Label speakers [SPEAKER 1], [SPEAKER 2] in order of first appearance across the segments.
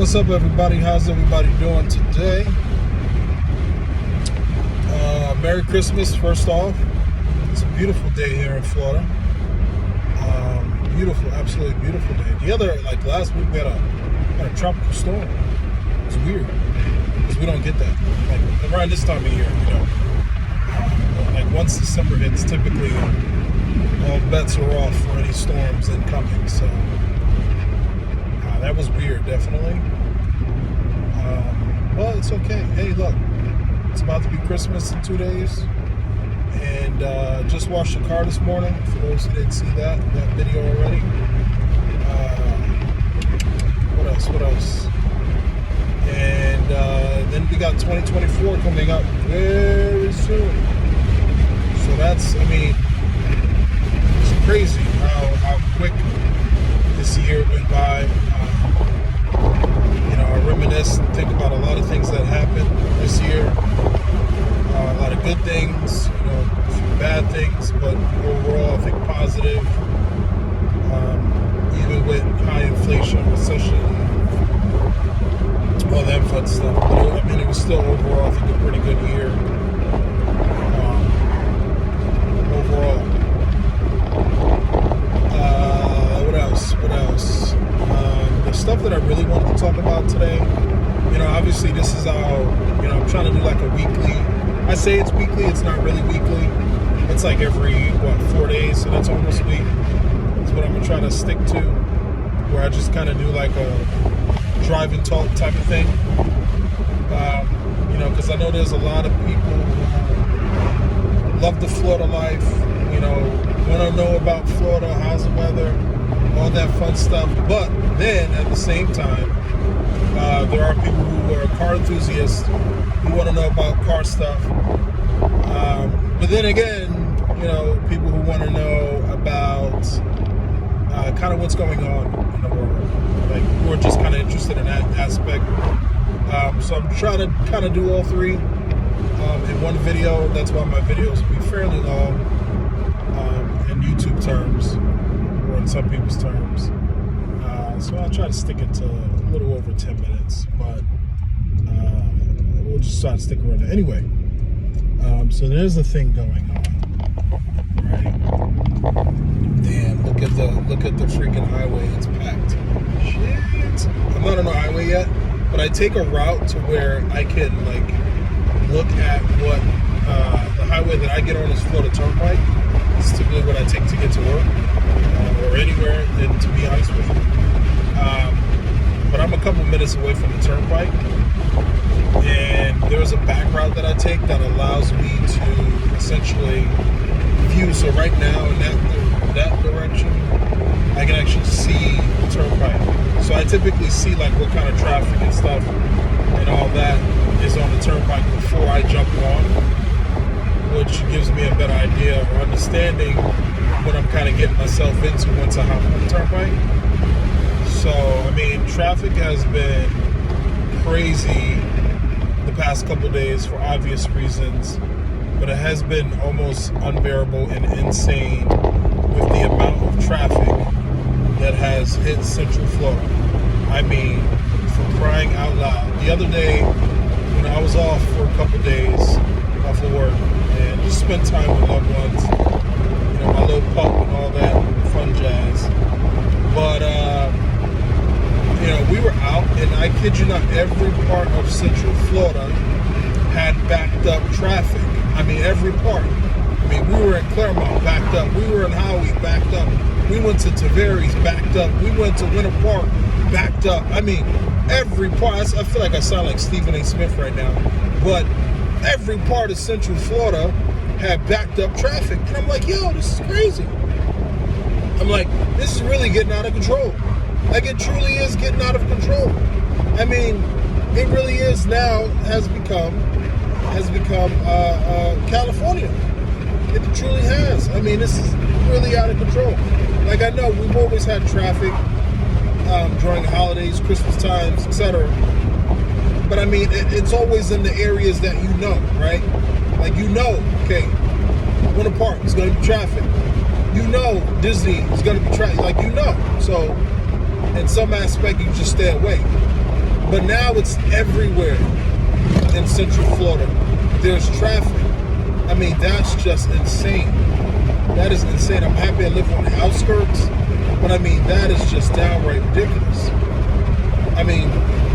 [SPEAKER 1] What's up, everybody? How's everybody doing today? Merry Christmas, first off. It's a beautiful day here in Florida. Beautiful, absolutely beautiful day. Last week we had a tropical storm. It's weird because we don't get that. Like around this time of year, like once December hits, typically all bets are off for any storms incoming. So that was weird, definitely. But it's okay. Hey, look, it's about to be Christmas in 2 days. And just washed the car this morning. For those who didn't see that video already. What else? And then we got 2024 coming up very soon. So that's, it's crazy how quick this year went by. I reminisce and think about a lot of things that happened this year. A lot of good things, a few bad things, but overall I think positive. Even with high inflation, recession, all that fun stuff. But it was still overall I think a pretty good year. Overall. What else? The stuff that I really wanted to talk about today, obviously this is I'm trying to do like a weekly. I say it's weekly, it's not really weekly. It's like every, 4 days, so that's almost a week. That's what I'm going to try to stick to, where I just kind of do like a drive and talk type of thing. Because I know there's a lot of people who love the Florida life, want to know about Florida, how's the weather, all that fun stuff. But then at the same time, there are people who are car enthusiasts who want to know about car stuff. But then again, people who want to know about kind of what's going on in the world, like who are just kind of interested in that aspect. So I'm trying to kind of do all three in one video. That's why my videos will be fairly long in YouTube terms, or in some people's terms. So I'll try to stick it to a little over 10 minutes, but we'll just try to stick around there. Anyway, so there's a thing going on, right? Damn, look at the freaking highway. It's packed. Shit. I'm not on the highway yet, but I take a route to where I can look at what the highway that I get on is Florida Turnpike. It's typically what I take to get to work or anywhere, and to be honest with you. But I'm a couple minutes away from the turnpike, and there's a back route that I take that allows me to essentially view. So right now in that direction, I can actually see the turnpike. So I typically see what kind of traffic and stuff and all that is on the turnpike before I jump on, which gives me a better idea or understanding what I'm kind of getting myself into once I hop on the turnpike. So, traffic has been crazy the past couple days for obvious reasons, but it has been almost unbearable and insane with the amount of traffic that has hit Central Florida. For crying out loud. The other day, I was off for a couple days off of work and just spent time with loved ones, my little pup and all that fun jazz. But, we were out, and I kid you not, every part of Central Florida had backed up traffic. Every part. We were in Claremont, backed up. We were in Howey, backed up. We went to Tavares, backed up. We went to Winter Park, backed up. Every part. I feel like I sound like Stephen A. Smith right now. But every part of Central Florida had backed up traffic. And I'm like, yo, this is crazy. I'm like, this is really getting out of control. It truly is getting out of control. It really is now, has become California. It truly has. This is really out of control. I know we've always had traffic during holidays, Christmas times, etc. But it's always in the areas that right? Okay, Winter Park is going to be traffic. Disney is going to be traffic. So in some aspect, you just stay away. But now it's everywhere in Central Florida. There's traffic. I mean, that's just insane. That is insane. I'm happy I live on the outskirts, but I mean, that is just downright ridiculous. I mean,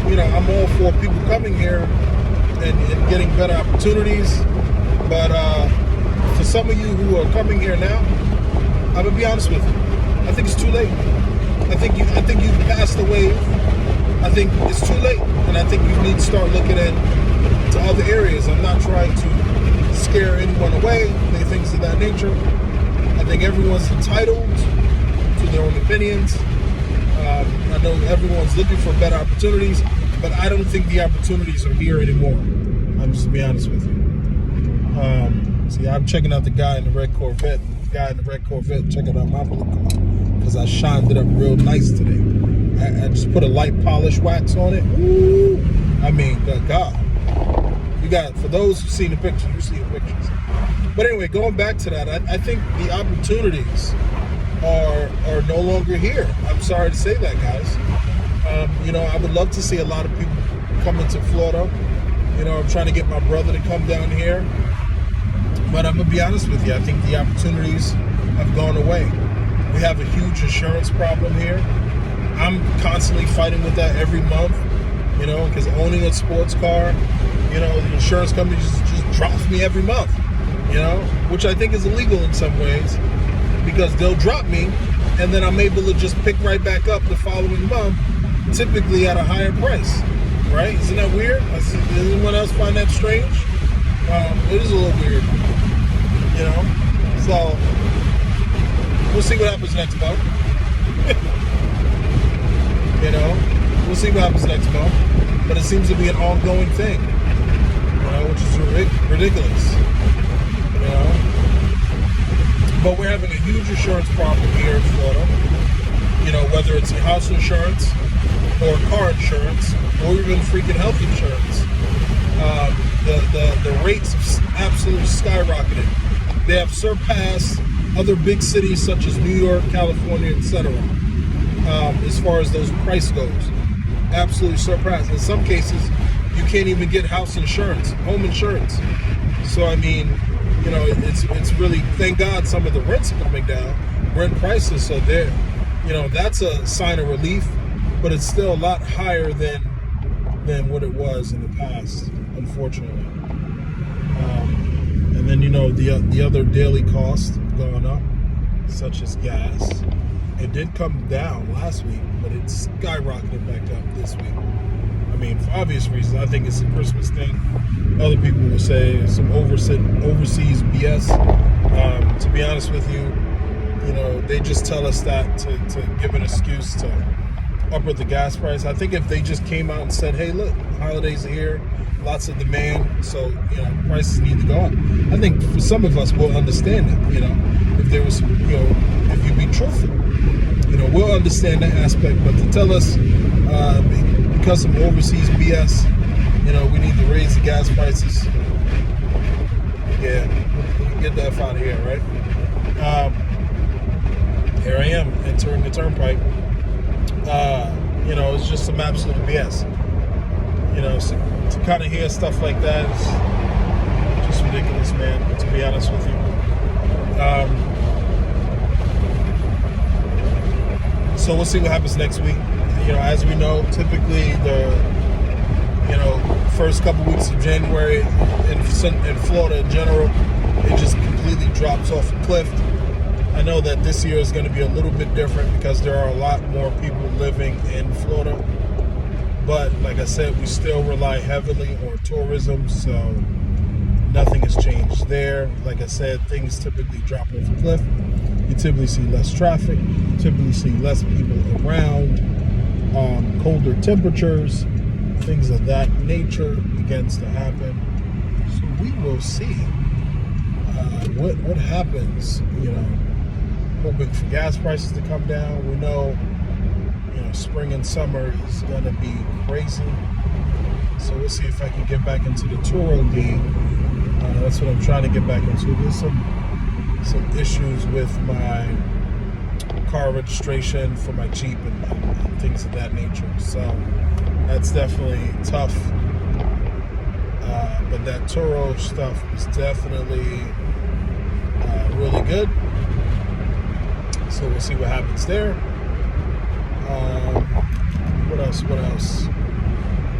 [SPEAKER 1] you know, I'm all for people coming here and getting better opportunities, but for some of you who are coming here now, I'm gonna be honest with you. I think it's too late. I think you've passed the wave. I think it's too late, and I think you need to start looking to other areas. I'm not trying to scare anyone away, things of that nature. I think everyone's entitled to their own opinions. I know everyone's looking for better opportunities, but I don't think the opportunities are here anymore. I'm just to be honest with you. See, I'm checking out the guy in the red Corvette. The guy in the red Corvette checking out my blue car because I shined it up real nice today. I just put a light polish wax on it. Ooh, I mean, God. You got, for those who've seen the pictures, you see the pictures. But anyway, going back to that, I think the opportunities are no longer here. I'm sorry to say that, guys. You know, I would love to see a lot of people come into Florida. You know, I'm trying to get my brother to come down here. But I'm going to be honest with you. I think the opportunities have gone away. We have a huge insurance problem here. I'm constantly fighting with that every month, you know, because owning a sports car, you know, the insurance company just drops me every month, you know, which I think is illegal in some ways because they'll drop me and then I'm able to just pick right back up the following month, typically at a higher price, right? Isn't that weird? Does anyone else find that strange? It is a little weird, you know, so we'll see what happens next month. You know, we'll see what happens next month, but it seems to be an ongoing thing, you know, which is ridiculous, you know, but we're having a huge insurance problem here in Florida, you know, whether it's house insurance or car insurance or even freaking health insurance. The rates have absolutely skyrocketed. They have surpassed other big cities such as New York, California, etc. As far as those price goes, absolutely surpassed. In some cases, you can't even get house insurance, home insurance. So I mean, you know, it's really, thank God some of the rents are coming down, rent prices. So there, you know, that's a sign of relief, but it's still a lot higher than what it was in the past, unfortunately. And then, you know, the other daily costs going up, such as gas. It did come down last week, but it skyrocketed back up this week. I mean, for obvious reasons. I think it's a Christmas thing. Other people will say it's some overseas BS. To be honest with you, you know, they just tell us that to give an excuse to up with the gas price. I think if they just came out and said, hey, look, holidays are here, lots of demand, so, you know, prices need to go up. I think for some of us, we'll understand it, you know, if there was, you know, if you be truthful. You know, we'll understand that aspect, but to tell us because of overseas BS, you know, we need to raise the gas prices. Yeah, get that out of here, right? Here I am entering the turnpike. You know, it's just some absolute BS. You know, so to kind of hear stuff like that is just ridiculous, man, to be honest with you. So we'll see what happens next week. You know, as we know, typically the, you know, first couple weeks of January in Florida in general, it just completely drops off a cliff. I know that this year is going to be a little bit different because there are a lot more people living in Florida. But like I said, we still rely heavily on tourism, so nothing has changed there. Like I said, things typically drop off a cliff. You typically see less traffic, you typically see less people around, colder temperatures, things of that nature begins to happen. So we will see what happens, you know, hoping for gas prices to come down. We know, you know, spring and summer is going to be crazy. So we'll see if I can get back into the Turo game. That's what I'm trying to get back into. There's some issues with my car registration for my Jeep and things of that nature. So That's definitely tough. But that Toro stuff is definitely really good. So we'll see what happens there. What else?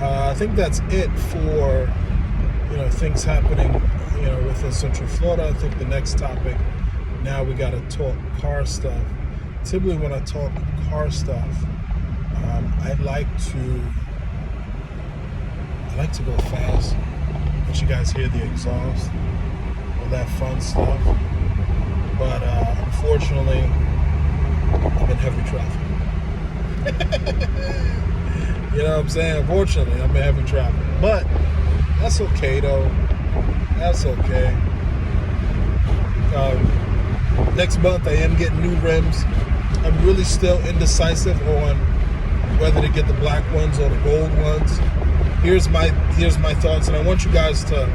[SPEAKER 1] I think that's it for, things happening, within Central Florida. I think the next topic, now we got to talk car stuff. Typically when I talk car stuff, I like to go fast. Let you guys hear the exhaust, all that fun stuff. But unfortunately, I'm in heavy traffic. You know what I'm saying? Unfortunately, I'm in heavy traffic. But that's okay, though. That's okay. Next month, I am getting new rims. I'm really still indecisive on whether to get the black ones or the gold ones. Here's my thoughts, and I want you guys to,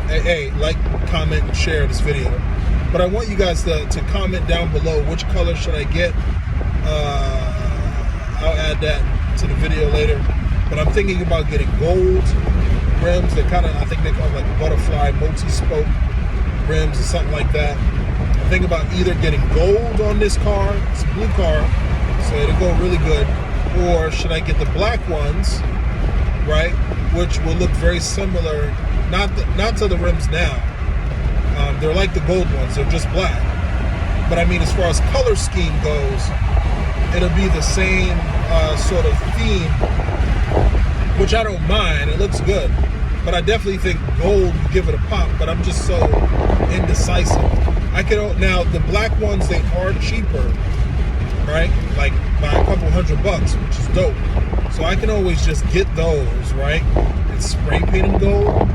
[SPEAKER 1] hey, like, comment, and share this video. But I want you guys to comment down below which color should I get. I'll add that to the video later. But I'm thinking about getting gold rims. I think they call them like butterfly multi-spoke rims or something like that. I'm thinking about either getting gold on this car. It's a blue car, so it'll go really good. Or should I get the black ones, right? Which will look very similar, not to the rims now. They're like the gold ones, they're just black. But I mean, as far as color scheme goes, it'll be the same sort of theme, which I don't mind. It looks good. But I definitely think gold would give it a pop, but I'm just so indecisive. Now, the black ones, they are cheaper, right? Like by a couple $100, which is dope. So I can always just get those, right? And spray paint them gold.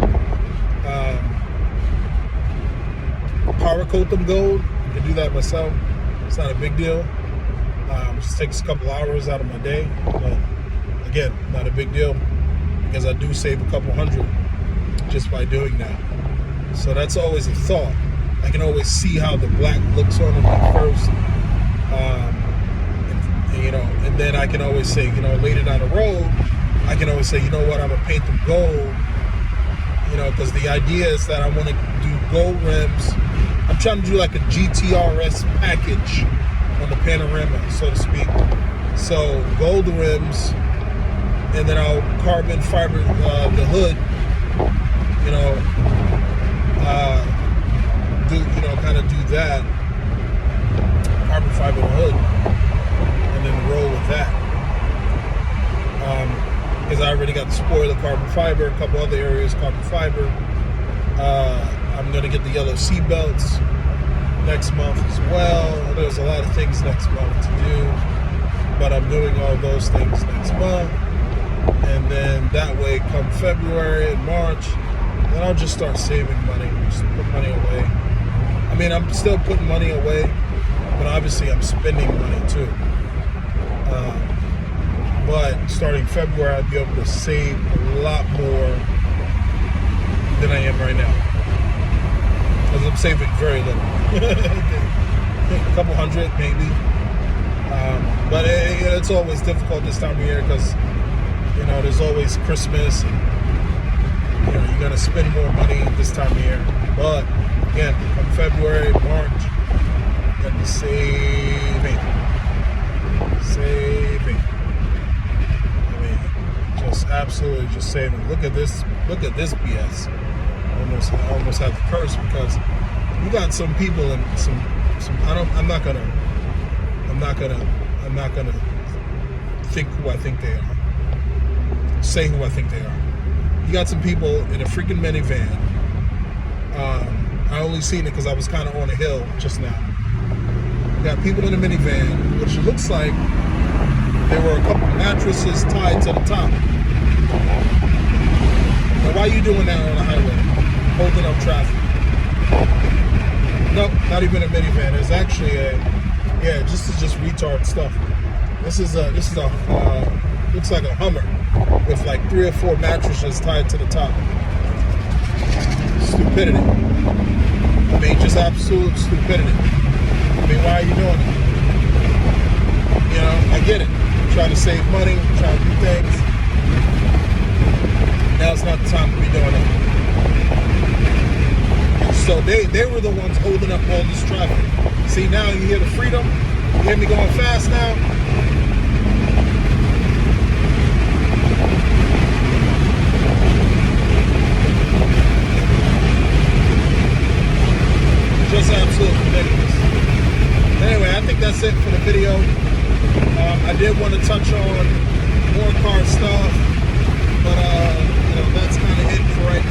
[SPEAKER 1] Power coat them gold. I can do that myself. It's not a big deal. It just takes a couple hours out of my day. But again, not a big deal because I do save a couple $100 just by doing that. So that's always a thought. I can always see how the black looks on them at first. And then I can always say, later down the road, I can always say, you know what, I'm gonna paint them gold. Because the idea is that I want to do gold rims. I'm trying to do like a GTRS package on the panorama, so to speak. So gold rims, and then I'll carbon fiber the hood. Kind of do that. Carbon fiber the hood, and then roll with that. Because I already got the spoiler carbon fiber, a couple other areas carbon fiber. I'm going to get the yellow seat belts next month as well. There's a lot of things next month to do, but I'm doing all those things next month. And then that way, come February and March, then I'll just start saving money, just put money away. I mean, I'm still putting money away, but obviously I'm spending money too. But starting February, I'll be able to save a lot more than I am right now. Because I'm saving very little. A couple $100 maybe. But it's always difficult this time of year because, there's always Christmas. And, you're going to spend more money this time of year. But, again, from February, March, you're going to be saving. Just absolutely just saving. Look at this BS. I almost have to curse because you got some people and some I'm not gonna think who I think they are. Say who I think they are. You got some people in a freaking minivan. I only seen it because I was kind of on a hill just now. You got people in a minivan, which looks like there were a couple mattresses tied to the top. Now, why are you doing that on the highway? Holding up traffic. Nope, not even a minivan. It's actually this is just retard stuff. This is a looks like a Hummer with like 3 or 4 mattresses tied to the top. Stupidity. I mean, just absolute stupidity. I mean, why are you doing it? I get it. Trying to save money, trying to do things. Now's not the time to be doing it. So they were the ones holding up all this traffic. See, now you hear the freedom. You hear me going fast now? Just absolutely ridiculous. Anyway, I think that's it for the video. I did want to touch on more car stuff, but you know, that's kind of it for right